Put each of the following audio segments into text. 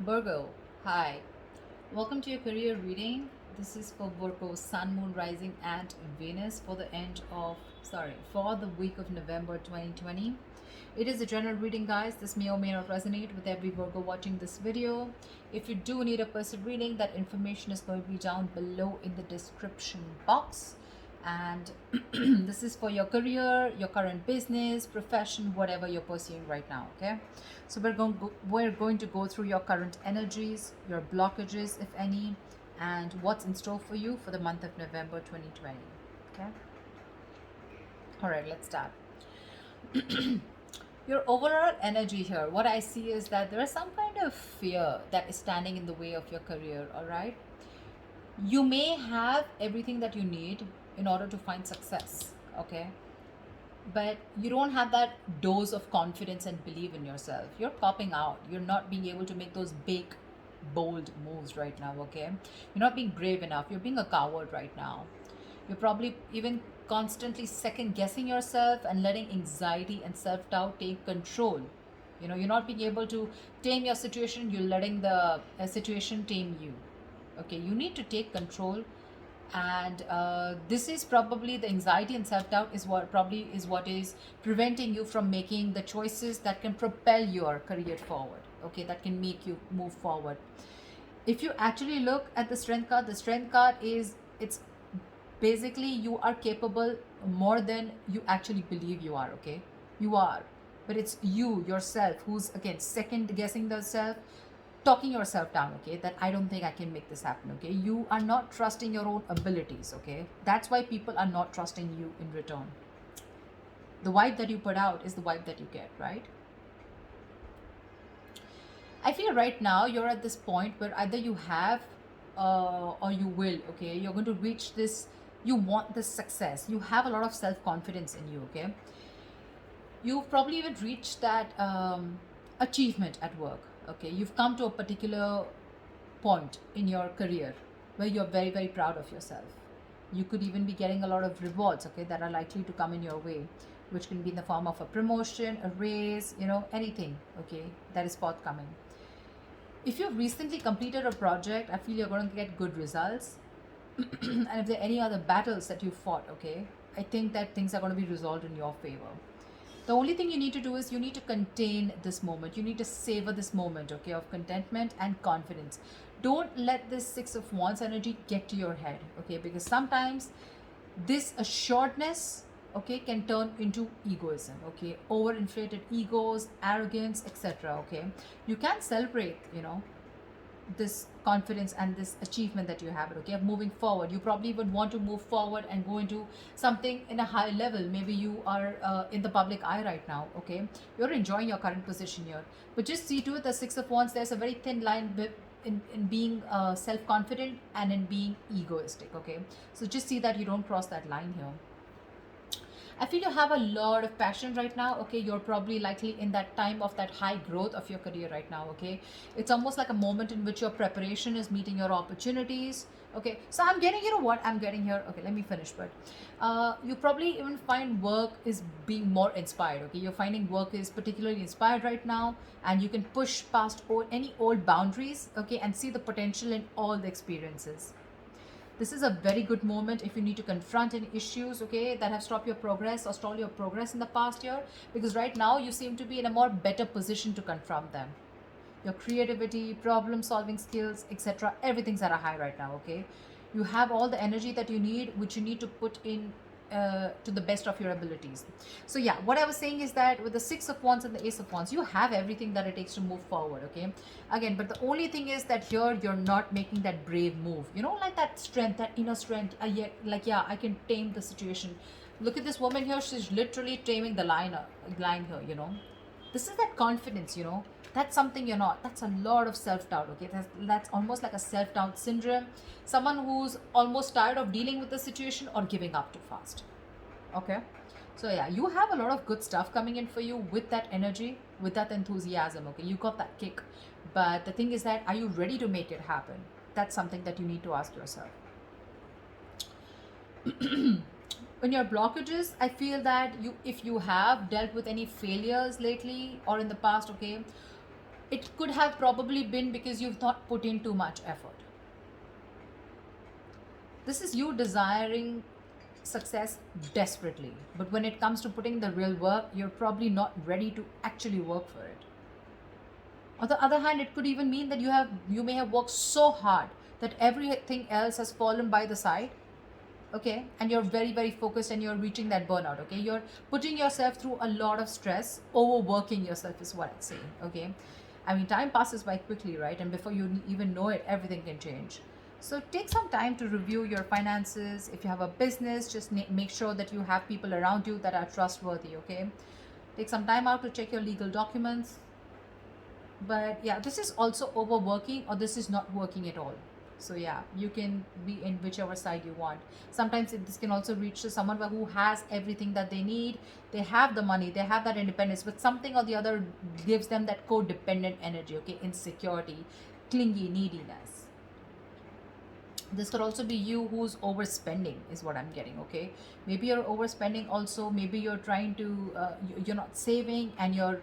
Virgo, hi. Welcome to your career reading. This is for Virgo, Sun, Moon, Rising, and Venus for for the week of November 2020. It is a general reading, guys. This may or may not resonate with every Virgo watching this video. If you do need a personal reading, that information is going to be down below in the description box. And this is for your career, your current business, profession, whatever you're pursuing right now. Okay, so we're going to go through your current energies, your blockages, if any, and what's in store for you for the month of November 2020. Okay, all right, let's start. Your overall energy here, what I see is that there is some kind of fear that is standing in the way of your career. All right, you may have everything that you need in order to find success. Okay, but you don't have that dose of confidence and belief in yourself. You're popping out. You're not being able to make those big, bold moves right now. Okay, you're not being brave enough. You're being a coward right now. You're probably even constantly second guessing yourself and letting anxiety and self doubt take control. You're not being able to tame your situation. You're letting the situation tame you. Okay, you need to take control, and this is probably the anxiety and self-doubt is what is preventing you from making the choices that can propel your career forward. Okay, that can make you move forward. If you actually look at the strength card is, it's basically you are capable more than you actually believe you are. Okay, you are, but it's you yourself who's again second guessing the self, talking yourself down. Okay, that I don't think I can make this happen. Okay, you are not trusting your own abilities. Okay, that's why people are not trusting you in return. The vibe that you put out is the vibe that you get, right? I feel right now you're at this point where either you have or you will. Okay, you're going to reach this, you want this success, you have a lot of self-confidence in you. Okay, you've probably even reached that achievement at work. Okay, you've come to a particular point in your career where you're very, very proud of yourself. You could even be getting a lot of rewards, okay, that are likely to come in your way, which can be in the form of a promotion, a raise, anything, okay, that is forthcoming. If you've recently completed a project, I feel you're going to get good results. And if there are any other battles that you fought, okay, I think that things are going to be resolved in your favor. The only thing you need to do is you need to contain this moment. You need to savor this moment, okay, of contentment and confidence. Don't let this Six of Wands energy get to your head, okay, because sometimes this assuredness, okay, can turn into egoism, okay, overinflated egos, arrogance, etc. Okay, you can celebrate, this confidence and this achievement that you have, okay, of moving forward. You probably would want to move forward and go into something in a high level. Maybe you are in the public eye right now. Okay, you're enjoying your current position here, but just see to it, the Six of Wands, there's a very thin line in being self-confident and in being egoistic. Okay, so just see that you don't cross that line here. I feel you have a lot of passion right now. Okay, you're probably likely in that time of that high growth of your career right now. Okay, it's almost like a moment in which your preparation is meeting your opportunities. Okay, so I'm getting, what I'm getting here. Okay, let me finish. But you probably even find work is being more inspired. Okay, you're finding work is particularly inspired right now, and you can push past any old boundaries. Okay, and see the potential in all the experiences. This is a very good moment if you need to confront any issues, okay, that have stopped your progress or stalled your progress in the past year, because right now you seem to be in a more better position to confront them. Your creativity, problem solving skills, etc., everything's at a high right now. Okay, you have all the energy that you need, which you need to put in to the best of your abilities. So yeah, what I was saying is that with the Six of Wands and the Ace of Wands, you have everything that it takes to move forward. Okay, again, but the only thing is that here you're not making that brave move. Like that strength, that inner strength. Like, yeah, I can tame the situation. Look at this woman here; she's literally taming the line here. This is that confidence. That's something you're not. That's a lot of self-doubt. Okay, that's almost like a self-doubt syndrome. Someone who's almost tired of dealing with the situation or giving up too fast. Okay, so yeah, you have a lot of good stuff coming in for you with that energy, with that enthusiasm. Okay, you got that kick, but the thing is that, are you ready to make it happen? That's something that you need to ask yourself. In your blockages, I feel that if you have dealt with any failures lately or in the past, okay, it could have probably been because you've not put in too much effort. This is you desiring success desperately, but when it comes to putting the real work, you're probably not ready to actually work for it. On the other hand, it could even mean that you may have worked so hard that everything else has fallen by the side, okay, and you're very very focused and you're reaching that burnout, okay, you're putting yourself through a lot of stress, overworking yourself is what I'd say, okay. I mean, time passes by quickly, right? And before you even know it, everything can change. So take some time to review your finances. If you have a business, just make sure that you have people around you that are trustworthy, okay. Take some time out to check your legal documents. But yeah, this is also overworking, or this is not working at all. So yeah, you can be in whichever side you want. Sometimes this can also reach to someone who has everything that they need. They have the money, they have that independence, but something or the other gives them that codependent energy, okay, insecurity, clingy, neediness. This could also be you who's overspending is what I'm getting, okay. Maybe you're overspending also. Maybe you're trying to you're not saving and you're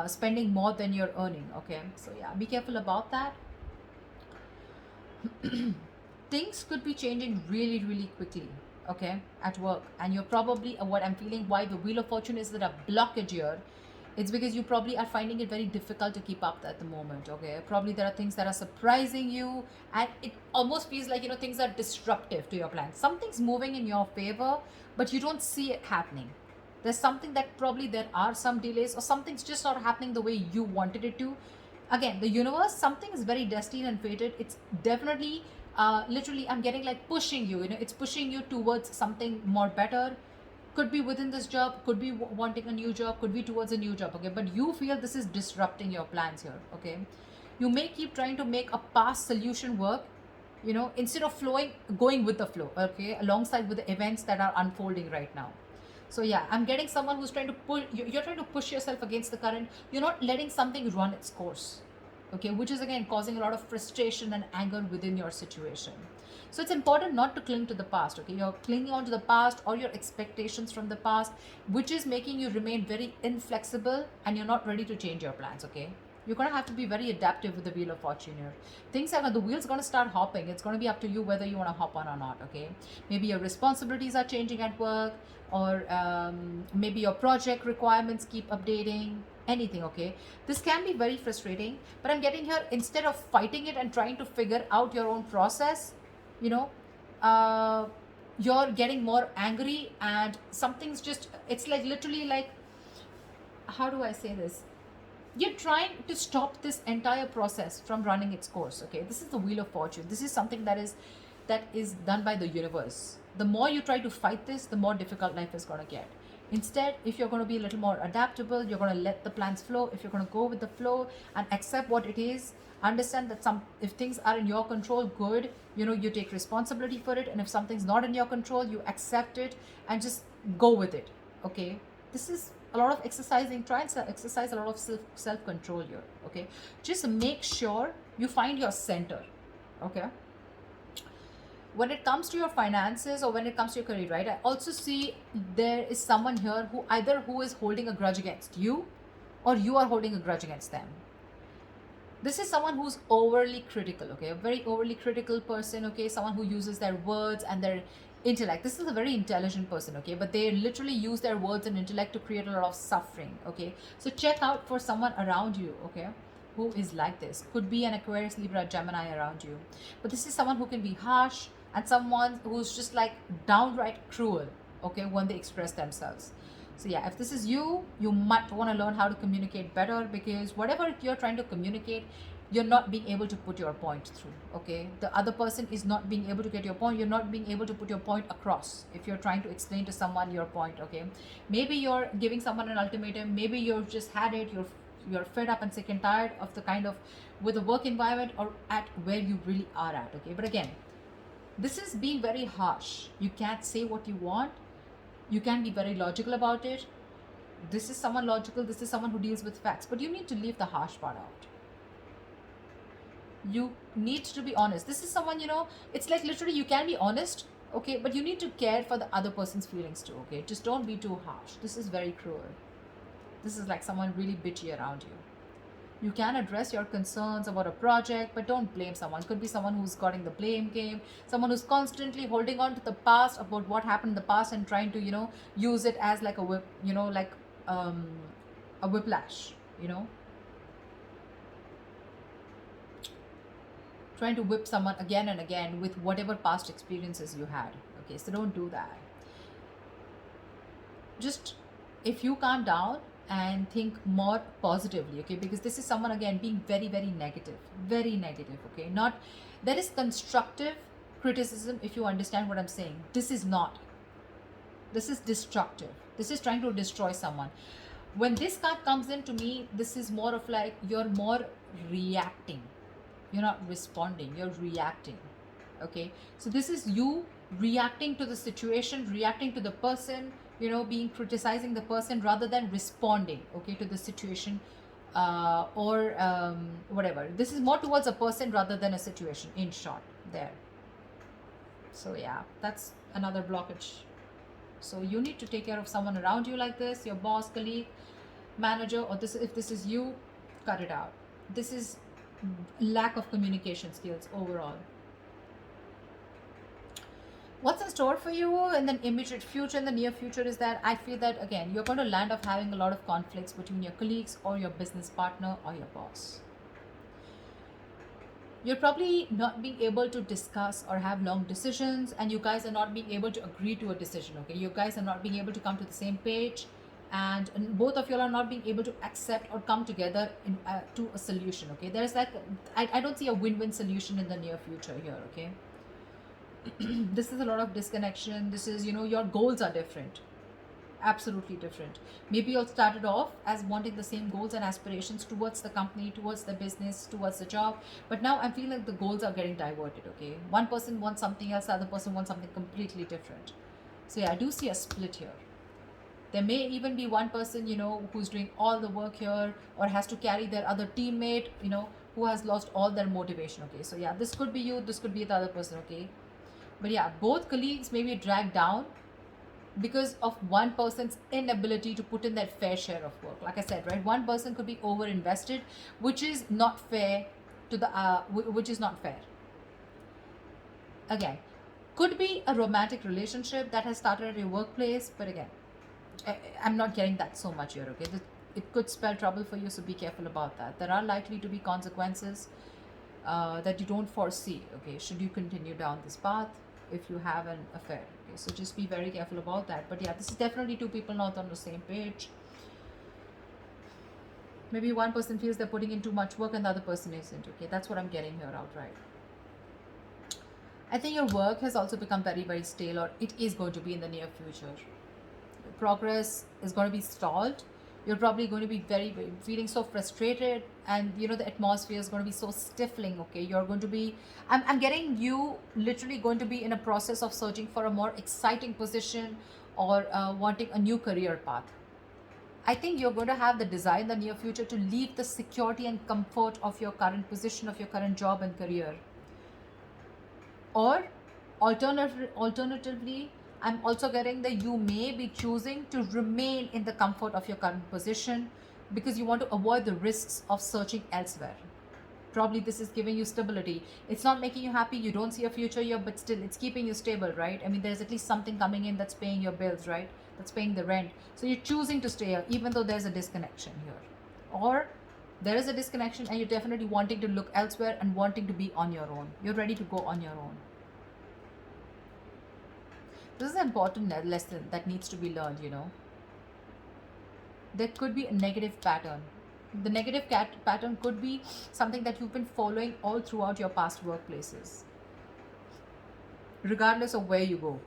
spending more than you're earning, okay. So yeah, be careful about that. Things could be changing really really quickly, okay, at work, and you're probably what I'm feeling, why the wheel of fortune is that a blockage here. It's because you probably are finding it very difficult to keep up at the moment, okay. Probably there are things that are surprising you, and it almost feels like, things are disruptive to your plan. Something's moving in your favor, but you don't see it happening. There's something that probably there are some delays, or something's just not happening the way you wanted it to. Again, the universe, something is very destined and fated. It's definitely literally, I'm getting like pushing you, it's pushing you towards something more better. Could be within this job, could be wanting a new job, could be towards a new job, okay, but you feel this is disrupting your plans here, okay. You may keep trying to make a past solution work, instead of flowing, going with the flow, okay, alongside with the events that are unfolding right now. So yeah, I'm getting someone who's trying to pull you're trying to push yourself against the current. You're not letting something run its course, okay, which is again causing a lot of frustration and anger within your situation. So it's important not to cling to the past, okay. You're clinging on to the past or your expectations from the past, which is making you remain very inflexible, and you're not ready to change your plans, okay. You're going to have to be very adaptive with the wheel of fortune here. Things are the wheel's going to start hopping. It's going to be up to you whether you want to hop on or not, okay. Maybe your responsibilities are changing at work, or maybe your project requirements keep updating, anything, okay. This can be very frustrating, but I'm getting here, instead of fighting it and trying to figure out your own process, you know uh, you're getting more angry, and something's just, it's like literally like, how do I say this, you're trying to stop this entire process from running its course, okay. This is the wheel of fortune. This is something that is done by the universe. The more you try to fight this, the more difficult life is going to get. Instead, if you're going to be a little more adaptable, you're going to let the plans flow. If you're going to go with the flow and accept what it is, understand that if things are in your control, good, you take responsibility for it, and if something's not in your control, you accept it and just go with it, okay. This is a lot of exercising. Try and exercise a lot of self control here, okay. Just make sure you find your center, okay. When it comes to your finances or when it comes to your career, right, I also see there is someone here who is holding a grudge against you, or you are holding a grudge against them. This is someone who's overly critical, okay, a very overly critical person, okay, someone who uses their words and their intellect. This is a very intelligent person, okay, but they literally use their words and intellect to create a lot of suffering, okay. So check out for someone around you, okay, who is like this. Could be an Aquarius, Libra, Gemini around you, but this is someone who can be harsh, and someone who's just like downright cruel, okay, when they express themselves. So yeah, if this is you, you might want to learn how to communicate better, because whatever you're trying to communicate, you're not being able to put your point through, okay. The other person is not being able to get your point. You're not being able to put your point across if you're trying to explain to someone your point, okay. Maybe you're giving someone an ultimatum. Maybe you've just had it. You're fed up and sick and tired of the kind of, with the work environment or at where you really are at, okay. But again, this is being very harsh. You can't say what you want. You can be very logical about it. This is someone logical. This is someone who deals with facts, but you need to leave the harsh part out. You need to be honest. This is someone, it's like literally you can be honest, okay, but you need to care for the other person's feelings too, okay. Just don't be too harsh. This is very cruel. This is like someone really bitchy around you. You can address your concerns about a project, but don't blame someone. Could be someone who's got in the blame game, someone who's constantly holding on to the past, about what happened in the past, and trying to, use it as like a whip, like um, a whiplash, trying to whip someone again and again with whatever past experiences you had. Okay, so don't do that. Just, if you calm down and think more positively, okay, because this is someone again being very, very negative, okay, not, there is constructive criticism, if you understand what I'm saying. This is not, this is destructive, this is trying to destroy someone. When this card comes in, to me, this is more of like you're more reacting, you're not responding, you're reacting. Okay, so this is you reacting to the situation, reacting to the person, being criticizing the person rather than responding, okay, to the situation, or whatever. This is more towards a person rather than a situation, in short, there. So yeah, that's another blockage. So you need to take care of someone around you like this, your boss, colleague, manager, or this, if this is you, cut it out. This is lack of communication skills overall. What's in store for you in the immediate future, in the near future, is that I feel that again you're going to land up having a lot of conflicts between your colleagues or your business partner or your boss. You're probably not being able to discuss or have long decisions, and you guys are not being able to agree to a decision. Okay, you guys are not being able to come to the same page, and both of you are not being able to accept or come together to a solution. Okay, there's like, I don't see a win-win solution in the near future here. Okay, this is a lot of disconnection. This is, your goals are different, absolutely different. Maybe you all started off as wanting the same goals and aspirations towards the company, towards the business, towards the job, but now I feel like the goals are getting diverted. Okay, one person wants something else, the other person wants something completely different. So yeah, I do see a split here. There may even be one person, who's doing all the work here, or has to carry their other teammate, who has lost all their motivation. Okay, so yeah, this could be you, this could be the other person. Okay, but yeah, both colleagues may be dragged down because of one person's inability to put in that fair share of work. Like I said, right, one person could be over invested, which is not fair to the which is not fair. Again, could be a romantic relationship that has started at your workplace, but again, I'm not getting that so much here. Okay, it could spell trouble for you, so be careful about that. There are likely to be consequences that you don't foresee. Okay, should you continue down this path if you have an affair. Okay, so just be very careful about that. But yeah, this is definitely two people not on the same page. Maybe one person feels they're putting in too much work and the other person isn't. Okay, that's what I'm getting here outright. I think your work has also become very, very stale, or it is going to be in the near future. Progress is going to be stalled. You're probably going to be very, very feeling so frustrated, and the atmosphere is going to be so stifling. Okay, you're going to be, I'm getting you literally going to be in a process of searching for a more exciting position, or wanting a new career path. I think you're going to have the desire in the near future to leave the security and comfort of your current position, of your current job and career. Or alternatively, I'm also getting that you may be choosing to remain in the comfort of your current position because you want to avoid the risks of searching elsewhere. Probably this is giving you stability. It's not making you happy, you don't see a future here, but still it's keeping you stable, right? I mean, there's at least something coming in that's paying your bills, right? That's paying the rent. So you're choosing to stay here even though there's a disconnection here. Or there is a disconnection and you're definitely wanting to look elsewhere and wanting to be on your own. You're ready to go on your own. This is an important lesson that needs to be learned. There could be a negative pattern. The negative pattern could be something that you've been following all throughout your past workplaces, regardless of where you go.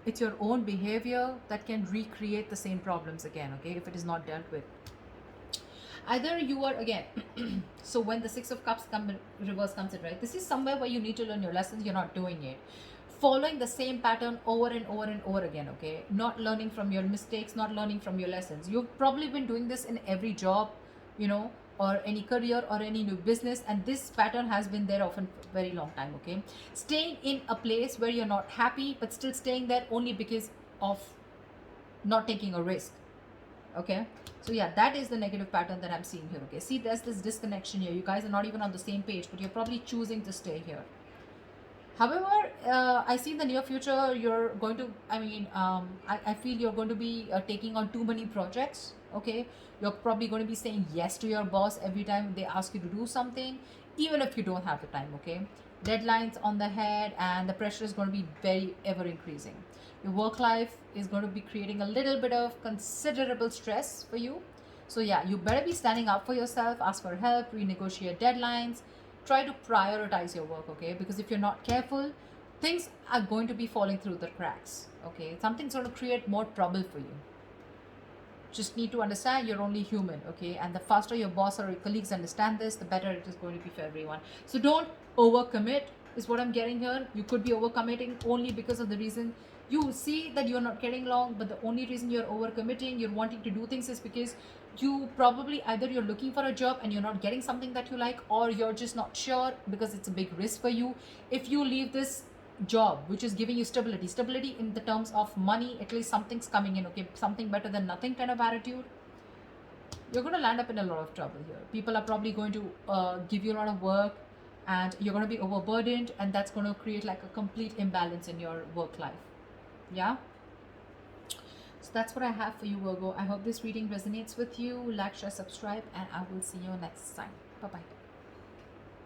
It's your own behavior that can recreate the same problems again, okay, if it is not dealt with. Either you are, again, so when the Six of Cups reverse comes in, right, this is somewhere where you need to learn your lessons, you're not doing it. Following the same pattern over and over and over again, okay, not learning from your mistakes, not learning from your lessons. You've probably been doing this in every job, or any career or any new business, and this pattern has been there often for a very long time. Okay, staying in a place where you're not happy but still staying there only because of not taking a risk. Okay, so yeah, that is the negative pattern that I'm seeing here. Okay, see, there's this disconnection here. You guys are not even on the same page, but you're probably choosing to stay here. However, I see in the near future you're going to, I feel you're going to be taking on too many projects. Okay, you're probably going to be saying yes to your boss every time they ask you to do something, even if you don't have the time. Okay, deadlines on the head, and the pressure is going to be very ever increasing. Your work life is going to be creating a little bit of considerable stress for you. So yeah, you better be standing up for yourself, ask for help, renegotiate deadlines, try to prioritize your work. Okay, because if you're not careful, things are going to be falling through the cracks. Okay, something's going to create more trouble for you. Just need to understand you're only human. Okay, and the faster your boss or your colleagues understand this, the better it is going to be for everyone. So don't overcommit, is what I'm getting here. You could be overcommitting only because of the reason you see that you're not getting along, but the only reason you're overcommitting, you're wanting to do things, is because you probably either you're looking for a job and you're not getting something that you like, or you're just not sure because it's a big risk for you. If you leave this job which is giving you stability in the terms of money, at least something's coming in. Okay, something better than nothing kind of attitude, you're going to land up in a lot of trouble here. People are probably going to give you a lot of work, and you're going to be overburdened, and that's going to create like a complete imbalance in your work life. Yeah, so that's what I have for you, Virgo. I hope this reading resonates with you. Like, share, subscribe, and I will see you next time. Bye bye.